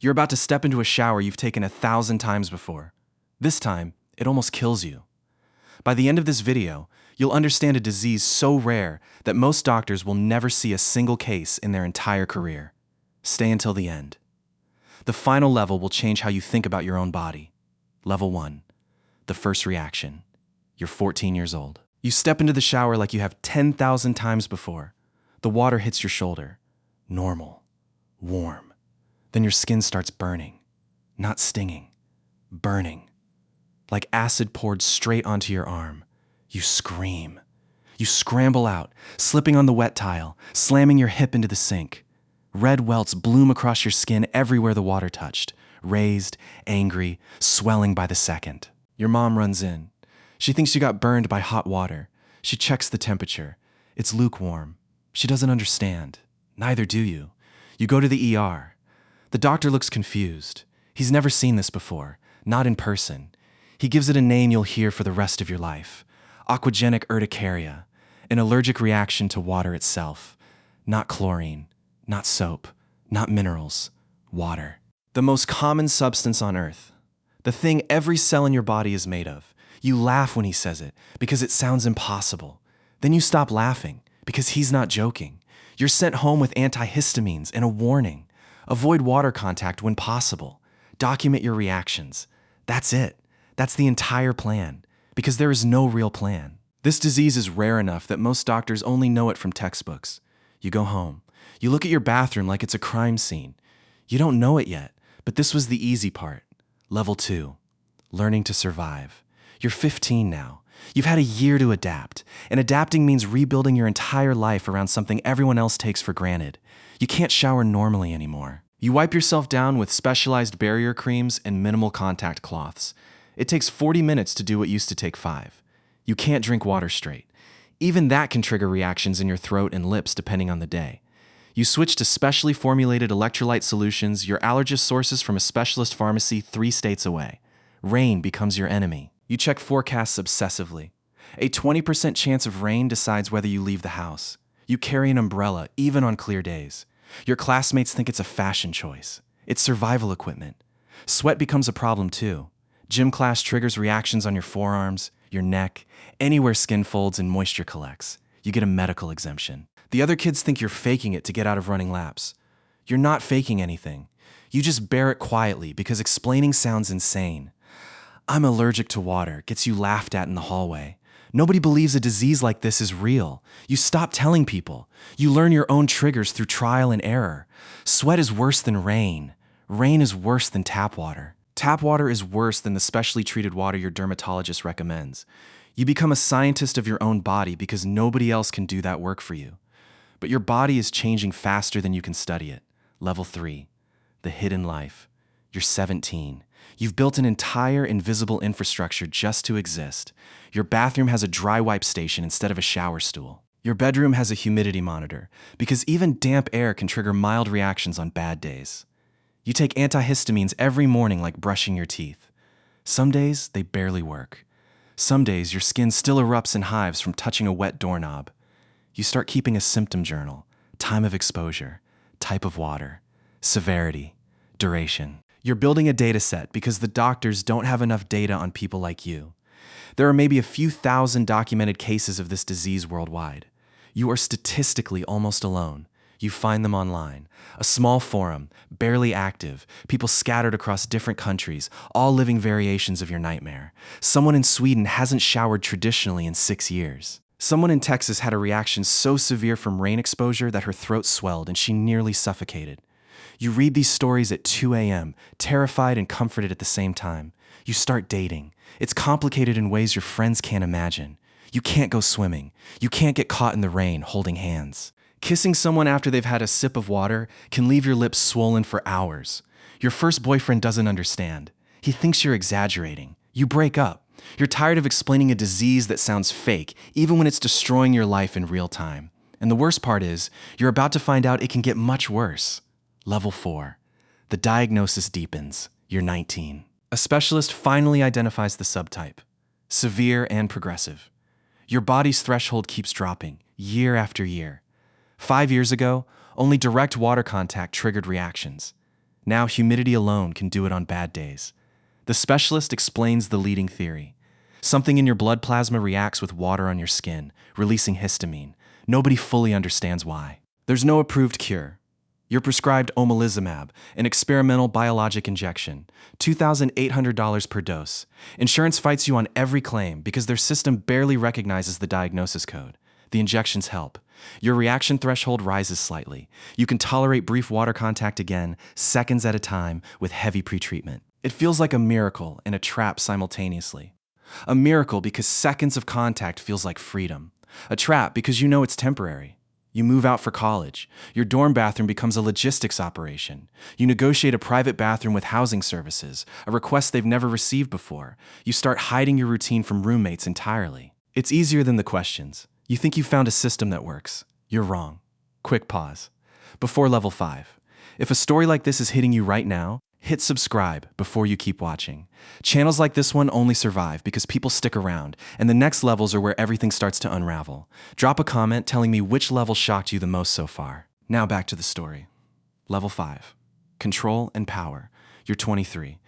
You're about to step into a shower you've taken 1,000 times before. This time, it almost kills you. By the end of this video, you'll understand a disease so rare that most doctors will never see a single case in their entire career. Stay until the end. The final level will change how you think about your own body. Level 1. The first reaction. You're 14 years old. You step into the shower like you have 10,000 times before. The water hits your shoulder. Normal. Warm. Then your skin starts burning. Not stinging. Burning. Like acid poured straight onto your arm. You scream. You scramble out, slipping on the wet tile, slamming your hip into the sink. Red welts bloom across your skin everywhere the water touched, raised, angry, swelling by the second. Your mom runs in. She thinks you got burned by hot water. She checks the temperature. It's lukewarm. She doesn't understand. Neither do you. You go to the ER. The doctor looks confused. He's never seen this before, not in person. He gives it a name you'll hear for the rest of your life. Aquagenic Urticaria, an allergic reaction to water itself. Not chlorine, not soap, not minerals, water. The most common substance on Earth. The thing every cell in your body is made of. You laugh when he says it because it sounds impossible. Then you stop laughing because he's not joking. You're sent home with antihistamines and a warning. Avoid water contact when possible. Document your reactions. That's it. That's the entire plan, because there is no real plan. This disease is rare enough that most doctors only know it from textbooks. You go home. You look at your bathroom like it's a crime scene. You don't know it yet, but this was the easy part. Level 2, learning to survive. You're 15 now. You've had a year to adapt, and adapting means rebuilding your entire life around something everyone else takes for granted. You can't shower normally anymore. You wipe yourself down with specialized barrier creams and minimal contact cloths. It takes 40 minutes to do what used to take 5. You can't drink water straight. Even that can trigger reactions in your throat and lips depending on the day. You switch to specially formulated electrolyte solutions your allergist sources from a specialist pharmacy 3 states away. Rain becomes your enemy. You check forecasts obsessively. A 20% chance of rain decides whether you leave the house. You carry an umbrella even on clear days. Your classmates think it's a fashion choice. It's survival equipment. Sweat becomes a problem too. Gym class triggers reactions on your forearms, your neck, anywhere skin folds and moisture collects. You get a medical exemption. The other kids think you're faking it to get out of running laps. You're not faking anything. You just bear it quietly because explaining sounds insane. I'm allergic to water gets you laughed at in the hallway. Nobody believes a disease like this is real. You stop telling people. You learn your own triggers through trial and error. Sweat is worse than rain. Rain is worse than tap water. Tap water is worse than the specially treated water your dermatologist recommends. You become a scientist of your own body because nobody else can do that work for you. But your body is changing faster than you can study it. Level 3, the hidden life. You're 17. You've built an entire invisible infrastructure just to exist. Your bathroom has a dry wipe station instead of a shower stool. Your bedroom has a humidity monitor because even damp air can trigger mild reactions on bad days. You take antihistamines every morning like brushing your teeth. Some days, they barely work. Some days, your skin still erupts in hives from touching a wet doorknob. You start keeping a symptom journal, time of exposure, type of water, severity, duration. You're building a data set because the doctors don't have enough data on people like you. There are maybe a few thousand documented cases of this disease worldwide. You are statistically almost alone. You find them online. A small forum, barely active, people scattered across different countries, all living variations of your nightmare. Someone in Sweden hasn't showered traditionally in 6 years. Someone in Texas had a reaction so severe from rain exposure that her throat swelled and she nearly suffocated. You read these stories at 2 a.m., terrified and comforted at the same time. You start dating. It's complicated in ways your friends can't imagine. You can't go swimming. You can't get caught in the rain holding hands. Kissing someone after they've had a sip of water can leave your lips swollen for hours. Your first boyfriend doesn't understand. He thinks you're exaggerating. You break up. You're tired of explaining a disease that sounds fake, even when it's destroying your life in real time. And the worst part is, you're about to find out it can get much worse. Level 4. The diagnosis deepens. You're 19. A specialist finally identifies the subtype. Severe and progressive. Your body's threshold keeps dropping, year after year. 5 years ago, only direct water contact triggered reactions. Now humidity alone can do it on bad days. The specialist explains the leading theory. Something in your blood plasma reacts with water on your skin, releasing histamine. Nobody fully understands why. There's no approved cure. You're prescribed omalizumab, an experimental biologic injection, $2,800 per dose. Insurance fights you on every claim because their system barely recognizes the diagnosis code. The injections help. Your reaction threshold rises slightly. You can tolerate brief water contact again, seconds at a time, with heavy pretreatment. It feels like a miracle and a trap simultaneously. A miracle because seconds of contact feels like freedom. A trap because you know it's temporary. You move out for college. Your dorm bathroom becomes a logistics operation. You negotiate a private bathroom with housing services, a request they've never received before. You start hiding your routine from roommates entirely. It's easier than the questions. You think you found a system that works. You're wrong. Quick pause. Before level 5. If a story like this is hitting you right now, hit subscribe before you keep watching. Channels like this one only survive because people stick around, and the next levels are where everything starts to unravel. Drop a comment telling me which level shocked you the most so far. Now back to the story. Level 5. Control and power. You're 23.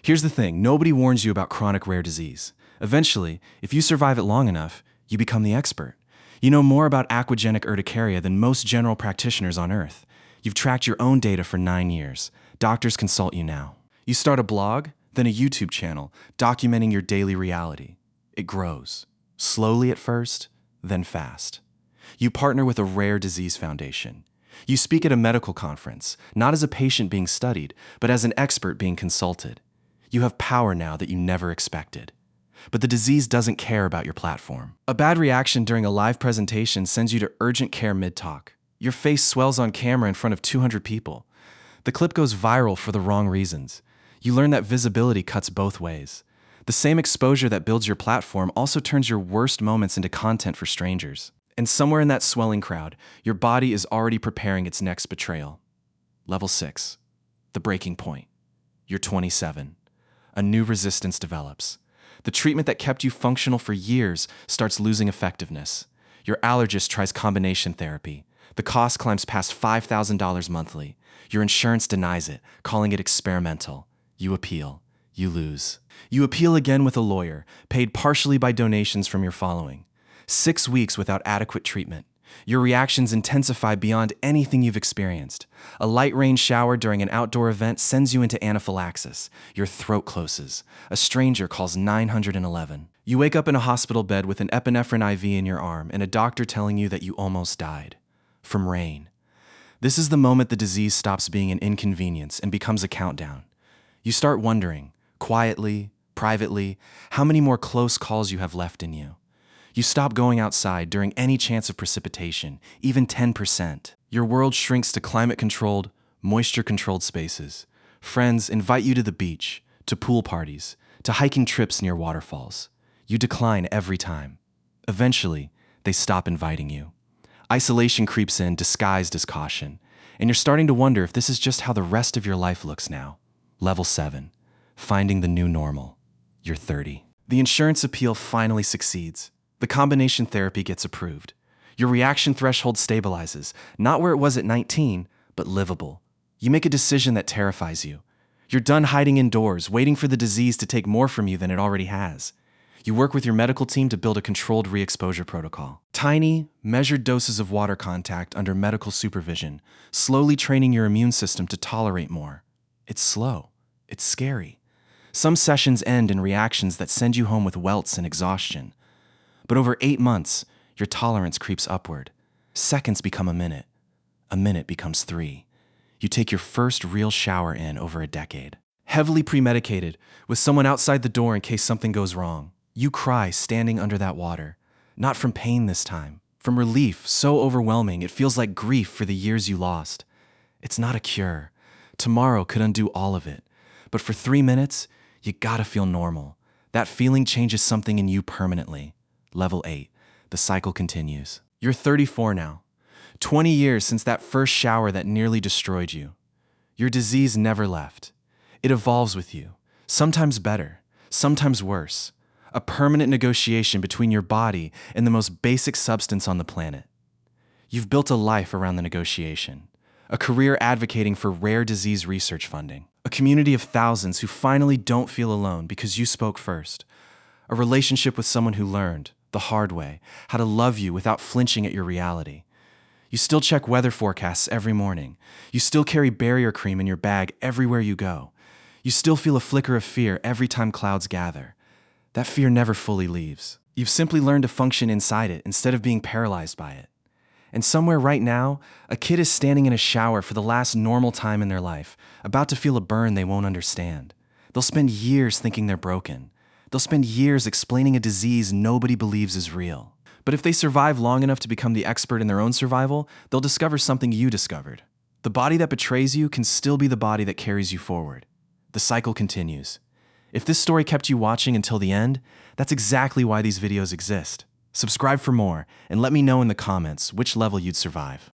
Here's the thing, nobody warns you about chronic rare disease. Eventually, if you survive it long enough, you become the expert. You know more about aquagenic urticaria than most general practitioners on Earth. You've tracked your own data for 9 years. Doctors consult you now. You start a blog, then a YouTube channel, documenting your daily reality. It grows. Slowly at first, then fast. You partner with a rare disease foundation. You speak at a medical conference, not as a patient being studied, but as an expert being consulted. You have power now that you never expected. But the disease doesn't care about your platform. A bad reaction during a live presentation sends you to urgent care mid-talk. Your face swells on camera in front of 200 people. The clip goes viral for the wrong reasons. You learn that visibility cuts both ways. The same exposure that builds your platform also turns your worst moments into content for strangers. And somewhere in that swelling crowd, your body is already preparing its next betrayal. Level 6. The breaking point. You're 27. A new resistance develops. The treatment that kept you functional for years starts losing effectiveness. Your allergist tries combination therapy. The cost climbs past $5,000 monthly. Your insurance denies it, calling it experimental. You appeal. You lose. You appeal again with a lawyer, paid partially by donations from your following. 6 weeks without adequate treatment. Your reactions intensify beyond anything you've experienced. A light rain shower during an outdoor event sends you into anaphylaxis. Your throat closes. A stranger calls 911. You wake up in a hospital bed with an epinephrine IV in your arm and a doctor telling you that you almost died. From rain. This is the moment the disease stops being an inconvenience and becomes a countdown. You start wondering, quietly, privately, how many more close calls you have left in you. You stop going outside during any chance of precipitation, even 10%. Your world shrinks to climate-controlled, moisture-controlled spaces. Friends invite you to the beach, to pool parties, to hiking trips near waterfalls. You decline every time. Eventually, they stop inviting you. Isolation creeps in, disguised as caution, and you're starting to wonder if this is just how the rest of your life looks now. Level 7. Finding the new normal. You're 30. The insurance appeal finally succeeds. The combination therapy gets approved. Your reaction threshold stabilizes, not where it was at 19, but livable. You make a decision that terrifies you. You're done hiding indoors, waiting for the disease to take more from you than it already has. You work with your medical team to build a controlled re-exposure protocol. Tiny, measured doses of water contact under medical supervision, slowly training your immune system to tolerate more. It's slow. It's scary. Some sessions end in reactions that send you home with welts and exhaustion. But over 8 months, your tolerance creeps upward. Seconds become a minute. A minute becomes 3. You take your first real shower in over a decade. Heavily premedicated, with someone outside the door in case something goes wrong. You cry standing under that water. Not from pain this time. From relief so overwhelming it feels like grief for the years you lost. It's not a cure. Tomorrow could undo all of it. But for 3 minutes, you gotta feel normal. That feeling changes something in you permanently. Level 8. The cycle continues. You're 34 now. 20 years since that first shower that nearly destroyed you. Your disease never left. It evolves with you. Sometimes better, sometimes worse. A permanent negotiation between your body and the most basic substance on the planet. You've built a life around the negotiation. A career advocating for rare disease research funding. A community of thousands who finally don't feel alone because you spoke first. A relationship with someone who learned, the hard way, how to love you without flinching at your reality. You still check weather forecasts every morning. You still carry barrier cream in your bag everywhere you go. You still feel a flicker of fear every time clouds gather. That fear never fully leaves. You've simply learned to function inside it instead of being paralyzed by it. And somewhere right now, a kid is standing in a shower for the last normal time in their life, about to feel a burn they won't understand. They'll spend years thinking they're broken. They'll spend years explaining a disease nobody believes is real. But if they survive long enough to become the expert in their own survival, they'll discover something you discovered. The body that betrays you can still be the body that carries you forward. The cycle continues. If this story kept you watching until the end, that's exactly why these videos exist. Subscribe for more, and let me know in the comments which level you'd survive.